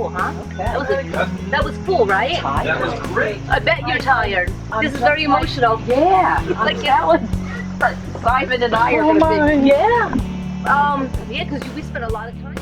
cool, huh? Okay. That was cool, right? That was great. I bet you're tired. This is very emotional. Yeah. Like that was Simon and I are Oh gonna be. Yeah. yeah, because we spent a lot of time.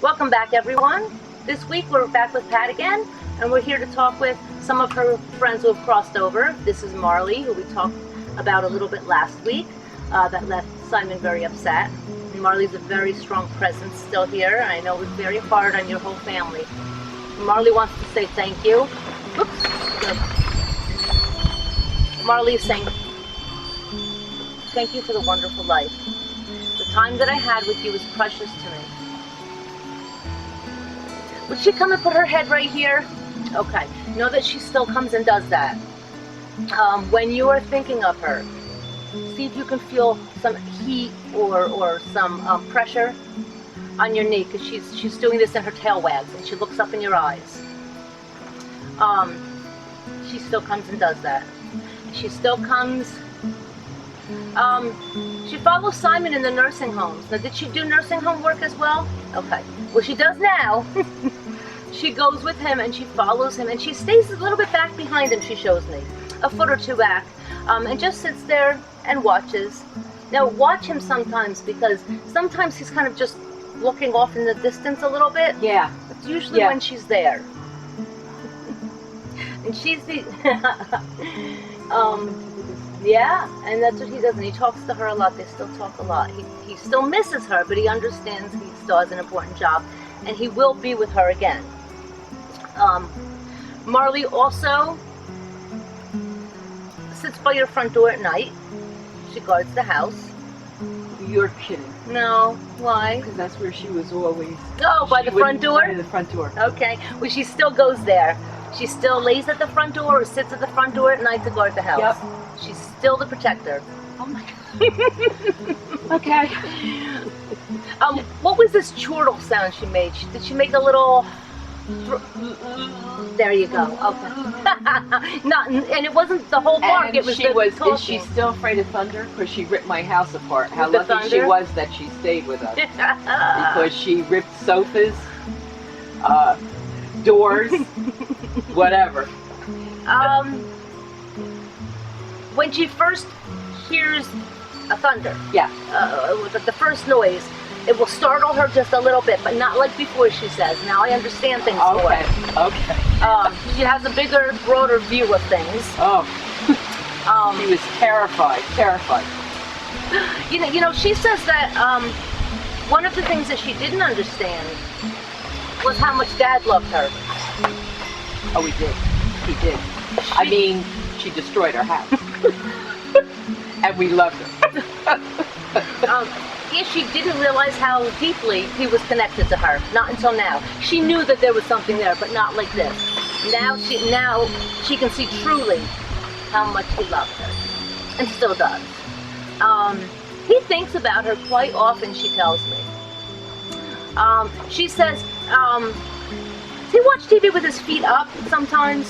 Welcome back, everyone. This week we're back with Pat again, and we're here to talk with some of her friends who have crossed over. This is Marley, who we talked about a little bit last week, that left Simon very upset. And Marley's a very strong presence still here. I know it was very hard on your whole family. Marley wants to say thank you. Oops. Marley is saying thank you for the wonderful life. The time that I had with you is precious to me. Would she come and put her head right here? Okay. Know that she still comes and does that. When you are thinking of her, see if you can feel some heat or some pressure on your knee, because she's doing this in her tail wags, and she looks up in your eyes. She still comes and does that. She still comes. She follows Simon in the nursing homes. Now, did she do nursing home work as well? Okay. Well, she does now. She goes with him and she follows him, and she stays a little bit back behind him, she shows me. A foot or two back. And just sits there and watches. Now, watch him sometimes, because sometimes he's kind of just looking off in the distance a little bit. Yeah. It's usually when she's there. And she's the... yeah, and that's what he does, and he talks to her a lot. They still talk a lot. He still misses her, but he understands he still has an important job, and he will be with her again. Marley also sits by your front door at night. She guards the house. You're kidding. No, why? Because that's where she was always. Oh, by the front door? By the front door. Okay. Well, she still goes there. She still lays at the front door or sits at the front door at night to guard the house. Yep. She's still the protector. Oh my God. Okay. What was this chortle sound she made? Did she make a little... There you go. Okay. Not, and it wasn't the whole bark. It was talking. Is she still afraid of thunder? Because she ripped my house apart. How With the lucky she thunder? was that she stayed with us. Because she ripped sofas, doors, whatever. When she first hears a thunder, Yeah. the first noise, it will startle her just a little bit, but not like before, she says. Now I understand things more. Okay. Okay. She has a bigger, broader view of things. Oh. She was terrified. Terrified. You know, she says that one of the things that she didn't understand was how much Dad loved her. Oh, he did. He did. I mean, she destroyed our house. And we loved her. Yeah, she didn't realize how deeply he was connected to her. Not until now. She knew that there was something there, but not like this. Now she can see truly how much he loved her, and still does. He thinks about her quite often, she tells me. She says, does he watch TV with his feet up sometimes?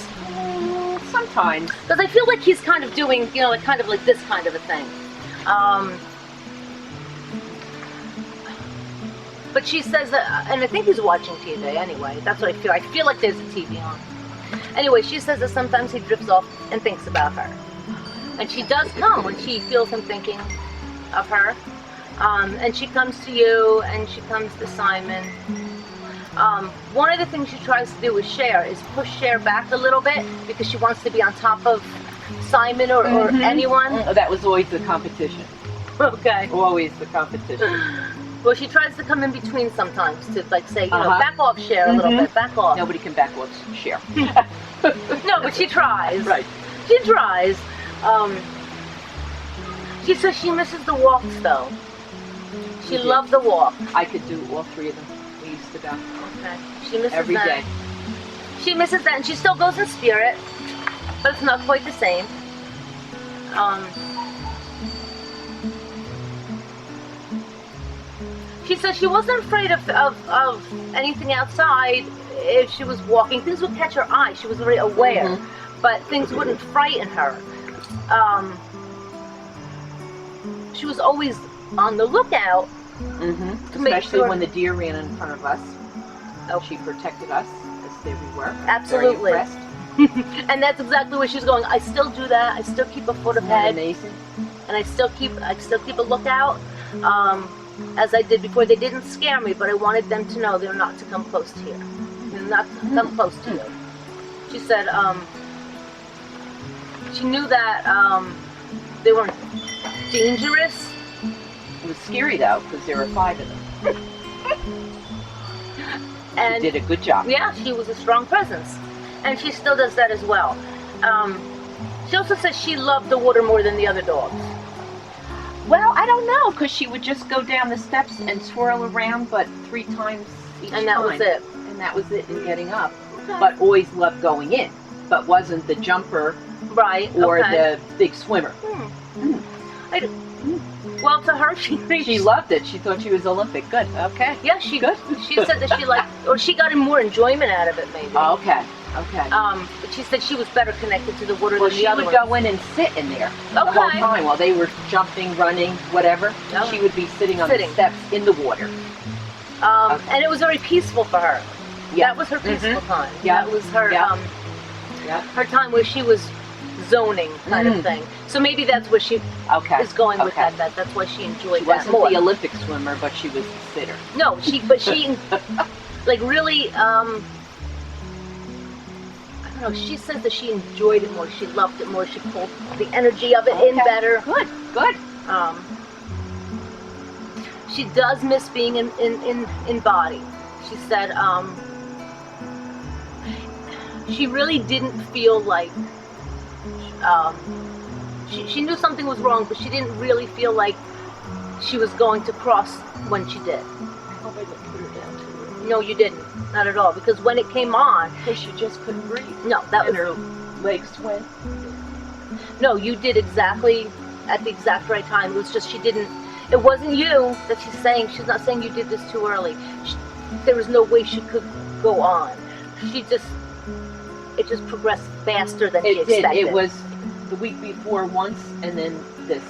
Sometimes. Because I feel like he's kind of doing, you know, like kind of like this kind of a thing. But she says that, and I think he's watching TV anyway. That's what I feel. I feel like there's a TV on. Anyway, she says that sometimes he drifts off and thinks about her. And she does come when she feels him thinking of her. And she comes to you, and she comes to Simon. One of the things she tries to do with Cher is push Cher back a little bit, because she wants to be on top of Simon or anyone. That was always the competition. Okay. Always the competition. Well, she tries to come in between sometimes to like say, you know, back off Cher a little bit, back off. Nobody can back off Cher. No, but she tries. Right. She tries. She says she misses the walks though. She We did. loved the walk. I could do all 3 of them. We used to go Okay. She misses every that. day. She misses that, and she still goes in spirit, but it's not quite the same. She says she wasn't afraid of anything outside if she was walking. Things would catch her eye. She was very aware, but things wouldn't frighten her. She was always on the lookout. To make Especially sure- when the deer ran in front of us. Oh. She protected us as they were. Absolutely. Very impressed. And that's exactly where she's going. I still do that. I still keep a foot Isn't that ahead, amazing? and I still keep a lookout. As I did before, they didn't scare me, but I wanted them to know they're not to come close to you. They're not to come close to you. She said she knew that they weren't dangerous. It was scary though, because there were 5 of them. And She did a good job. yeah, she was a strong presence, and she still does that as well. She also says she loved the water more than the other dogs. Well, I don't know, because she would just go down the steps and swirl around, but 3 times each time. And that was it. And that was it in getting up. But always loved going in, but wasn't the jumper Right. or okay. the big swimmer. Well, to her, She loved it. She thought she was Olympic. Good. Okay. Yeah, she Good. She said that she liked, or she got more enjoyment out of it, maybe. Okay. Okay. But she said she was better connected to the water Well, than she the other would ones. go in and sit in there the whole Okay. time while they were jumping, running, whatever. Oh. She would be sitting on Sitting. the steps in the water. And it was very peaceful for her. Yeah. That was her peaceful time. Yeah. That was her Yeah. Yeah. her time where she was zoning kind of thing. So maybe that's where she Okay. is going with Okay. that. That's why she enjoyed She that wasn't more. the Olympic swimmer, but she was the sitter. No, she like really I don't know, she says that she enjoyed it more, she loved it more, she pulled the energy of it in Okay. better. Good. Good. She does miss being in body. She said she really didn't feel like she knew something was wrong, but she didn't really feel like she was going to cross when she did. I hope I didn't put her down too early. No, you didn't. Not at all. Because when it came on, Because she just couldn't breathe. no, that And was her legs went. no. You did exactly at the exact right time. It was just she didn't. It wasn't you that she's saying. She's not saying you did this too early. There was no way she could go on. It just progressed faster than she It did. expected. It was the week before once, and then this.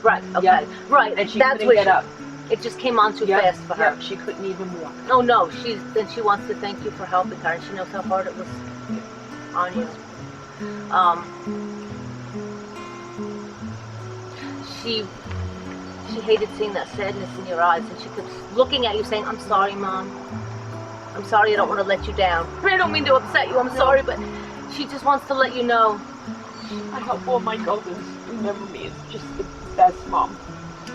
right. Okay. Yeah. Right. And she That's couldn't what get up. It just came on too Yeah, fast for her. yeah, she couldn't even walk. Oh no, she wants to thank you for helping her, and she knows how hard it was on you. She hated seeing that sadness in your eyes, and she kept looking at you saying, "I'm sorry, Mom. I'm sorry. I don't want to let you down. I don't mean to upset you. I'm sorry, but she just wants to let you know." I hope all my Goldens remember me as just the best mom.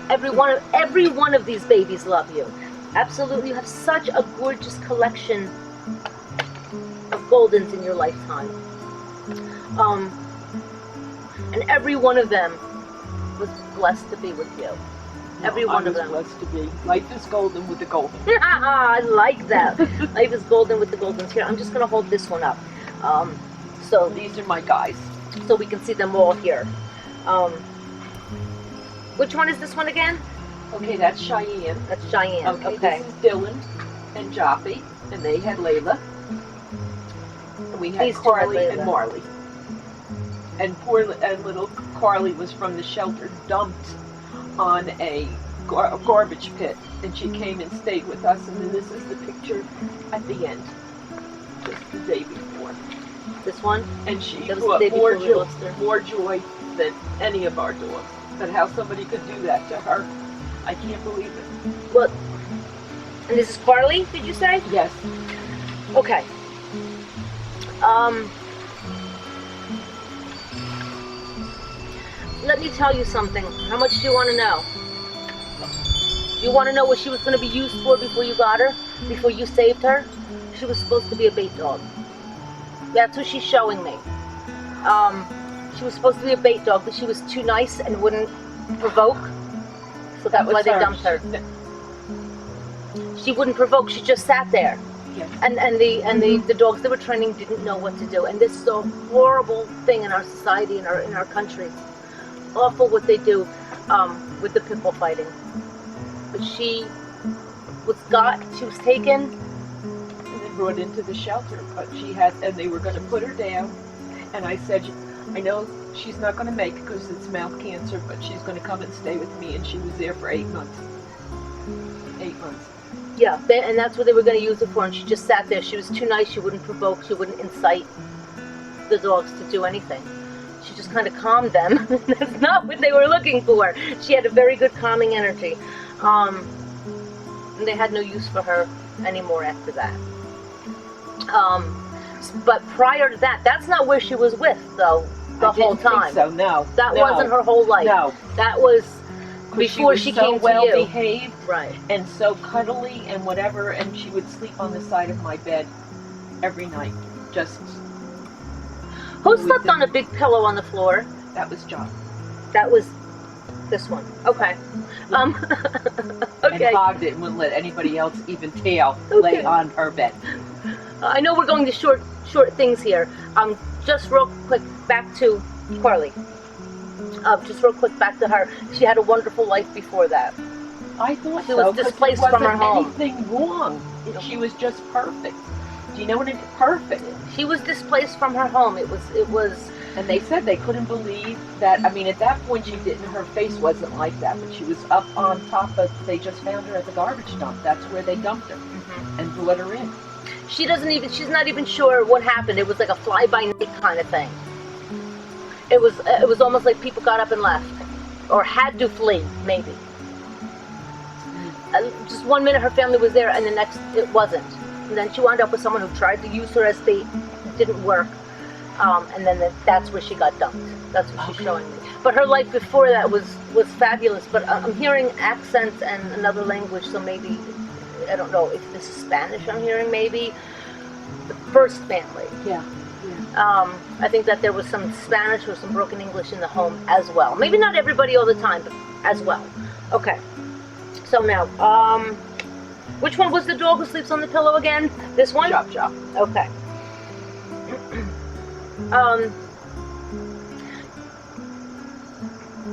Every one of these babies love you. Absolutely, you have such a gorgeous collection of Goldens in your lifetime. And every one of them was blessed to be with you. Every one of them. I was blessed to be. Life is golden with the golden. I like that. Life is golden with the Goldens. Here, I'm just gonna hold this one up, so These are my guys. we can see them all here. Which one is this one again? Okay, that's Cheyenne. That's Cheyenne. Okay, Okay. this is Dylan and Joppy, and they had Layla. And we had These two had Carly and Layla. Marley. And little Carly was from the shelter, dumped on a garbage pit, and she came and stayed with us. And then this is the picture at the end, just the day before. This one. And she That was the brought day more before we joy, lost her. more joy than any of our dogs. But how somebody could do that to her, I can't believe it. Well, and this is Carly, did you say? Yes. Okay. Let me tell you something. How much do you want to know? Do you want to know what she was going to be used for before you got her? Before you saved her? She was supposed to be a bait dog. That's what she's showing me. she was supposed to be a bait dog, but she was too nice and wouldn't provoke. So that's why they dumped her. She wouldn't provoke. She just sat there. Yes. And the dogs that were training didn't know what to do. And this is a horrible thing in our society, in our country. It's awful what they do with the pit bull fighting. But she was taken and then brought into the shelter. But and they were going to put her down. And I said, I know she's not going to make it because it's mouth cancer, but she's going to come and stay with me. And she was there for 8 months. 8 months. Yeah, and that's what they were going to use it for, and she just sat there. She was too nice. She wouldn't provoke. She wouldn't incite the dogs to do anything. She just kind of calmed them. That's not what they were looking for. She had a very good calming energy. And they had no use for her anymore after that. But prior to that, that's not where she was with, though, the whole time. Think so, no. That wasn't her whole life. No. That was before she came to well you. Behaved, right? And so cuddly and whatever, and she would sleep on the side of my bed every night. Just. Who slept on a big pillow on the floor? That was John. That was this one. Okay. Okay. And hogged it and wouldn't let anybody else even lay on her bed. I know we're going to short things here. Just real quick back to Carly. Just real quick back to her. She had a wonderful life before that. I thought she was displaced from her home. Anything wrong? She was just perfect. Do you know what I mean? Perfect. She was displaced from her home. It was. And they said they couldn't believe that. I mean, at that point, her face wasn't like that, but she was up on top of. They just found her at the garbage dump. That's where they dumped her and brought her in. She's not even sure what happened. It was like a fly-by-night kind of thing. It was almost like people got up and left, or had to flee, maybe. Just 1 minute her family was there, and the next it wasn't. And then she wound up with someone who tried to use her as bait. It didn't work. And then that's where she got dumped. That's what she's showing me. But her life before that was fabulous. But I'm hearing accents and another language, so maybe, I don't know if this is Spanish I'm hearing, maybe. The first family. Yeah. I think that there was some Spanish or some broken English in the home as well. Maybe not everybody all the time, but as well. Okay. So now, which one was the dog who sleeps on the pillow again? This one? Chop. Okay.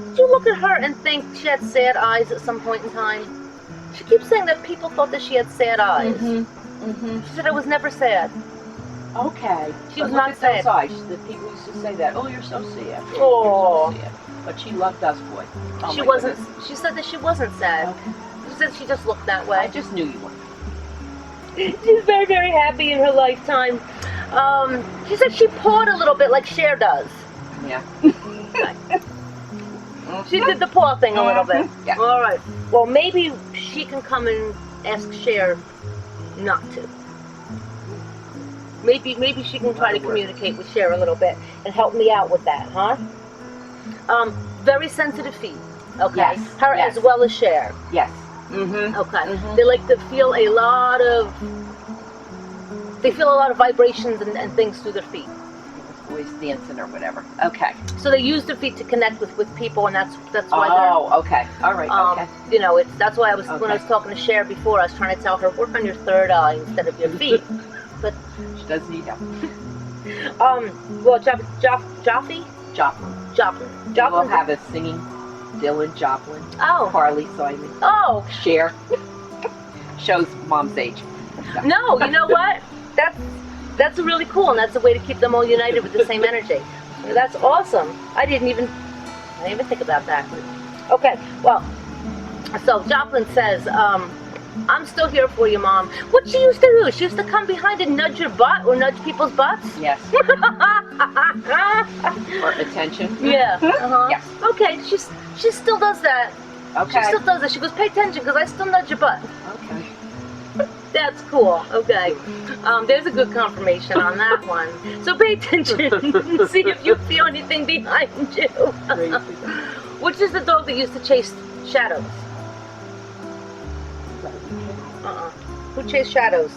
Did you look at her and think she had sad eyes at some point in time? She keeps saying that people thought that she had sad eyes. She said it was never sad. Okay. She was not sad. Those eyes. The people used to say that. Oh, you're so sad. Oh. You're so sad. But she loved us, boy. Oh, she wasn't. Goodness. She said that she wasn't sad. Okay. She said she just looked that way. I just knew you were. She's very, very happy in her lifetime. She said she pawed a little bit like Cher does. Yeah. She did the paw thing a little bit. Yeah. All right. Well, maybe she can come and ask Cher not to. Maybe she can try to communicate with Cher a little bit and help me out with that, huh? Very sensitive feet. Okay. Yes. Her as well as Cher. Yes. Okay. They like to feel a lot of vibrations and things through their feet. Boys dancing or whatever. Okay. So they use their feet to connect with people, and that's why they're. Oh, okay. All right. Okay. You know, that's why when I was talking to Cher before, I was trying to tell her work on your third eye instead of your feet. But she does need help. Well, Joplin. We'll have a singing Dylan Joplin. Oh. Carly Simon. Oh. Cher. Shows mom's age. So. No, you know what? That's really cool, and that's a way to keep them all united with the same energy. That's awesome. I didn't even think about that. Okay, well, so Joplin says, I'm still here for you, Mom. What she used to do? She used to come behind and nudge your butt or nudge people's butts? Yes. For attention? Yeah. Yes. Okay, she still does that. Okay. She still does it. She goes, pay attention, because I still nudge your butt. Okay. That's cool. Okay. There's a good confirmation on that one. So pay attention and see if you feel anything behind you. Which is the dog that used to chase shadows? Who chased shadows?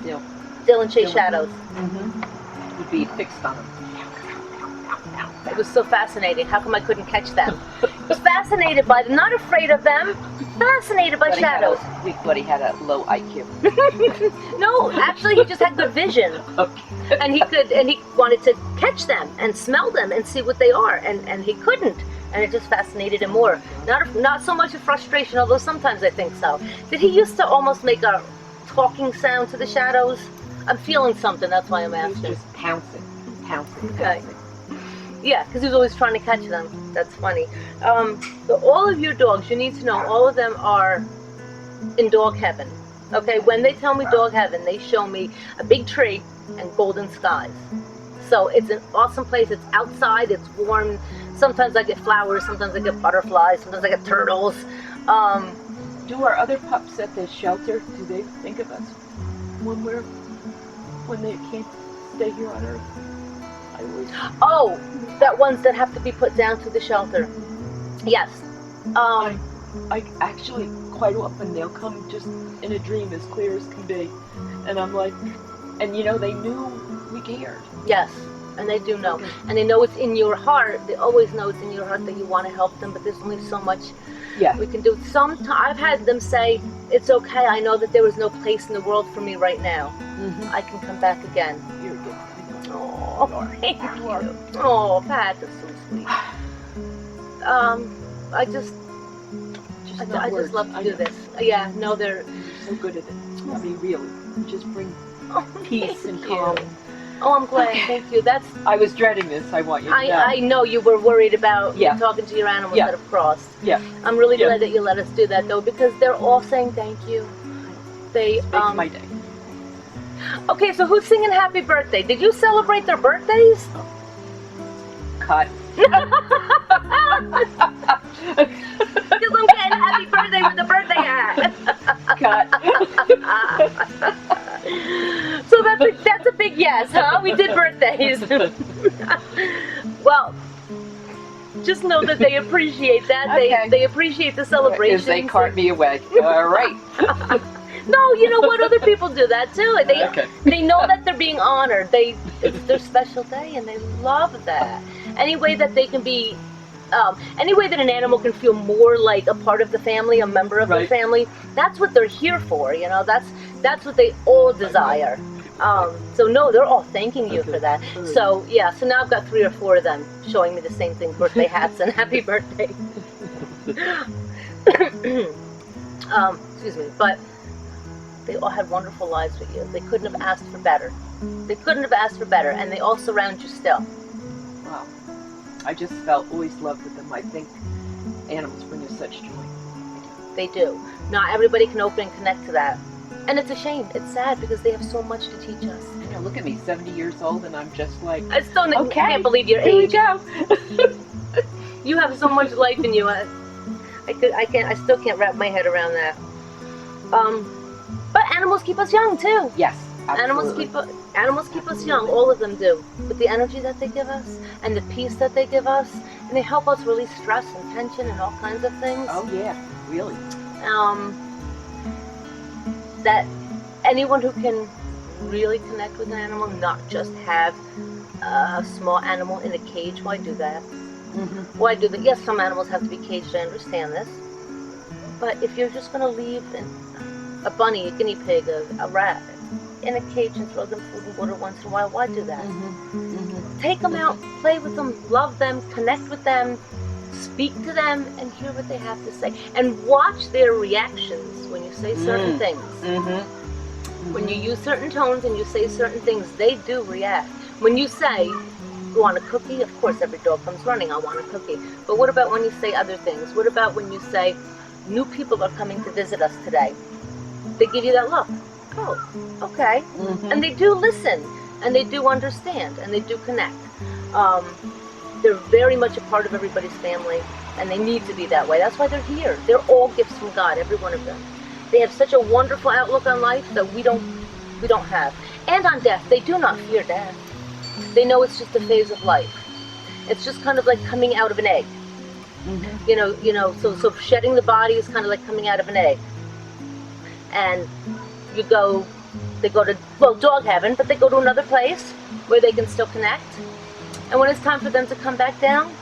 Dylan chased shadows. Would be fixed on him. It was so fascinating. How come I couldn't catch them? I was fascinated by them, not afraid of them, fascinated by shadows. But he had a low IQ. No, actually he just had good vision. Okay. And he wanted to catch them and smell them and see what they are, and he couldn't. And it just fascinated him more. Not so much a frustration, although sometimes I think so. Did he used to almost make a talking sound to the shadows? I'm feeling something, that's why I'm He was asking. just pouncing. Okay. Yeah, because he was always trying to catch them. That's funny. So all of your dogs, you need to know, all of them are in dog heaven. Okay, when they tell me dog heaven, they show me a big tree and golden skies. So it's an awesome place. It's outside, it's warm. Sometimes I get flowers, sometimes I get butterflies, sometimes I get turtles. Do our other pups at the shelter, do they think of us when they can't stay here on Earth? I always... Oh, that ones that have to be put down to the shelter. Yes. I actually, quite often, they'll come just in a dream as clear as can be. And I'm like, and you know, they knew we cared. Yes, and they do know. And they know it's in your heart. They always know it's in your heart that you want to help them, but there's only so much we can do. Sometimes I've had them say, it's okay, I know that there is no place in the world for me right now. I can come back again. You're good. Oh, thank you. Oh, Pat, that's so sweet. I just love to do this. Yeah, no, they're so good at it. I mean, really, you just bring peace and you. calm. Oh, I'm glad. Thank you. That's. I was dreading this. I want you to know. I know you were worried about talking to your animals that have crossed. Yeah. I'm really glad that you let us do that, though, because they're all saying thank you. They makes my day. Okay, so who's singing happy birthday? Did you celebrate their birthdays? Cut. Because I'm getting happy birthday with the birthday hat. Cut. So that's a big yes, huh? We did birthdays. Well, just know that they appreciate that. Okay. They appreciate the celebrations. As they cart me away. All right. No, you know what? Other people do that too. They know that they're being honored. It's their special day, and they love that. Any way that they can be, any way that an animal can feel more like a part of the family, a member of the family, that's what they're here for. You know, that's what they all desire. So no, they're all thanking you for that. So yeah, so now I've got 3 or 4 of them showing me the same thing: birthday hats and happy birthday. Excuse me, but they all had wonderful lives with you. They couldn't have asked for better. They couldn't have asked for better, and they all surround you still. Wow. I just felt always loved with them. I think animals bring us such joy. They do. Not everybody can open and connect to that. And it's a shame. It's sad because they have so much to teach us. I know, look at me, 70 years old, and I'm just like, I still can't believe your here age. we go. You have so much life in you. I still can't wrap my head around that. But animals keep us young too. Yes, absolutely. Animals keep us young. All of them do. With the energy that they give us and the peace that they give us, and they help us release stress and tension and all kinds of things. Oh yeah, really. That anyone who can really connect with an animal, not just have a small animal in a cage, why do that? Why do that? Yes, some animals have to be caged. I understand this. But if you're just going to leave a bunny, a guinea pig, a rat in a cage and throw them food and water once in a while, why do that? Take them out, play with them, love them, connect with them, speak to them, and hear what they have to say. And watch their reactions when you say certain things. When you use certain tones and you say certain things, they do react. When you say, you want a cookie? Of course, every dog comes running, I want a cookie. But what about when you say other things? What about when you say, new people are coming to visit us today? They give you that look. Oh, okay. And they do listen, and they do understand, and they do connect. They're very much a part of everybody's family, and they need to be that way. That's why they're here. They're all gifts from God, every one of them. They have such a wonderful outlook on life that we don't have. And on death, they do not fear death. They know it's just a phase of life. It's just kind of like coming out of an egg. You know, so shedding the body is kind of like coming out of an egg. And they go to, dog heaven, but they go to another place where they can still connect. And when it's time for them to come back down,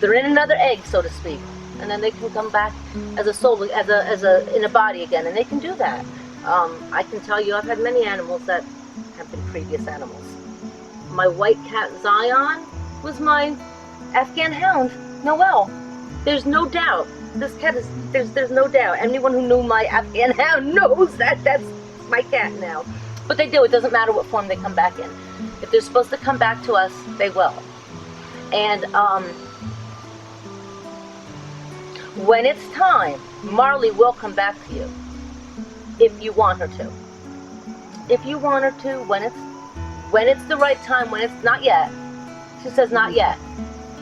they're in another egg, so to speak. And then they can come back as a soul, in a body again, and they can do that. I can tell you, I've had many animals that have been previous animals. My white cat Zion was my Afghan hound, Noel. There's no doubt. This cat is, there's no doubt. Anyone who knew my Afghan hound knows that that's my cat now. But they do, it doesn't matter what form they come back in. If they're supposed to come back to us, they will. And when it's time, Marley will come back to you. If you want her to. If you want her to, when it's the right time, when it's not yet. She says not yet.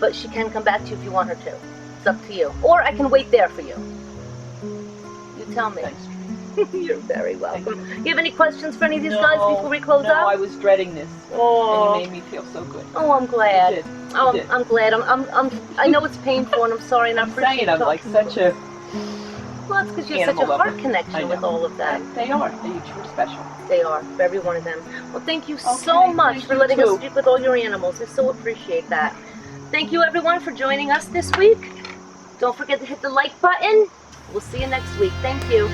But she can come back to you if you want her to. It's up to you. Or I can wait there for you. You tell me. Thanks. You're very welcome. You have any questions for any of these guys before we close No, up? I was dreading this. Oh. And you made me feel so good. Oh, I'm glad. You did. Oh, You did. I'm glad. I know it's painful, and I'm sorry, and I appreciate Saying I'm like talking. such a Well, it's because you have such a animal heart lover. connection I with know. all of that. They are. They each were special. They are, for every one of them. Well, thank you so Okay, much thank for you letting us too. speak with all your animals. I so appreciate that. Thank you, everyone, for joining us this week. Don't forget to hit the like button. We'll see you next week. Thank you.